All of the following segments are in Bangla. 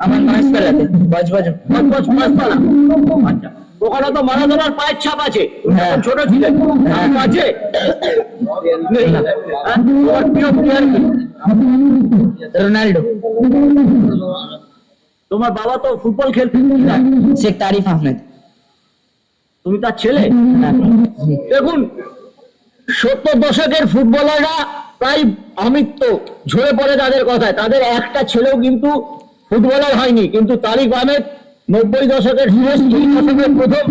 আমার মাসপাড়াতে বজবজ মাসপাড়া। আচ্ছা, ওখানে তো মারাদোনার পায়ের ছাপ আছে, হ্যাঁ। ছোট ছিলেন আছে? নেই। হ্যাঁ? তোমার প্রিয় প্লেয়ার কি? রোনাল্ডো, তোমার বাবা তো ফুটবল খেলতেন, শেখ তারিফ আহমেদ। তুমি তার ছেলে? দেখুন, 70 দশকের ফুটবলাররা প্রায় অমৃত ঝরে পড়ে তাদের কথায়, তাদের একটা ছেলেও কিন্তু ফুটবলার হয়নি। কিন্তু তারিক আহমেদ 90 দশকের শেষ, এই দশকের প্রথম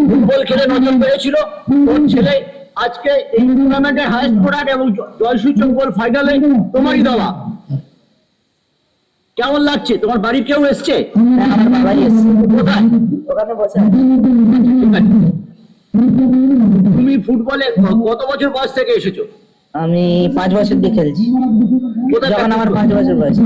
ফুটবল খেলে নজর পেয়েছিল। ওর ছেলে আজকে এই টুর্নামেন্টের হাইয়েস্ট স্কোরার এবং জয়সূচক গোল ফাইনালে তোমারই দেওয়া। কেমন লাগছে? তোমার বাড়ির কেউ এসছে? আমার বাবাই এসছে, কোথায়? ওখানে বসে আছে। ঠিক আছে। তুমি ফুটবলে কত বছর বয়স থেকে এসেছো? আমি 5 বছর দিয়ে খেলছি। কোথায় যখন আমার practice 5 করো? বছর বয়স,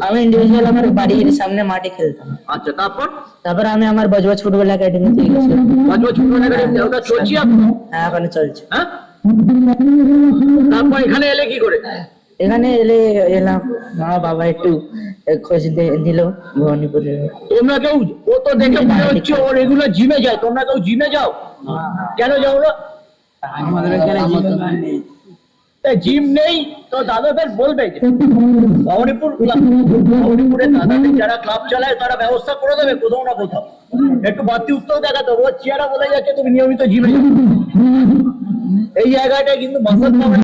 আমি ইন্ডিভিজুয়াল আমার বাড়ির সামনে মাঠে খেলতাম। আচ্ছা, তারপর তারপরে আমি আমার বজবজ ফুটবল একাডেমিতে গেছিলাম। 5 বছর একাডেমি ওটা চলছে এখন? হ্যাঁ, ওখানে চলছে। হ্যাঁ, তারপর এখানে এলে কি করে? এখানে এলাম, মা বাবা একটু খোঁজ দিল ভবানীপুরে। তোমরা কেউ, ও তো দেখে মনে হচ্ছে ও রেগুলার জিমে যায়, তোমরা কেউ জিমে যাও? কেন যাও না? আমাদের এখানে জিম নেই তো দাদাদের বলবে যে ভবানীপুরে দাদাদের যারা ক্লাব চালায় তারা ব্যবস্থা করে দেবে কোথাও না কোথাও। একটু বাড়তি উত্তর দেখাতে হবে। ও চেয়ারা বলে যাচ্ছে তুমি নিয়মিত জিমে যাও। এই জায়গাটায় কিন্তু মাসাল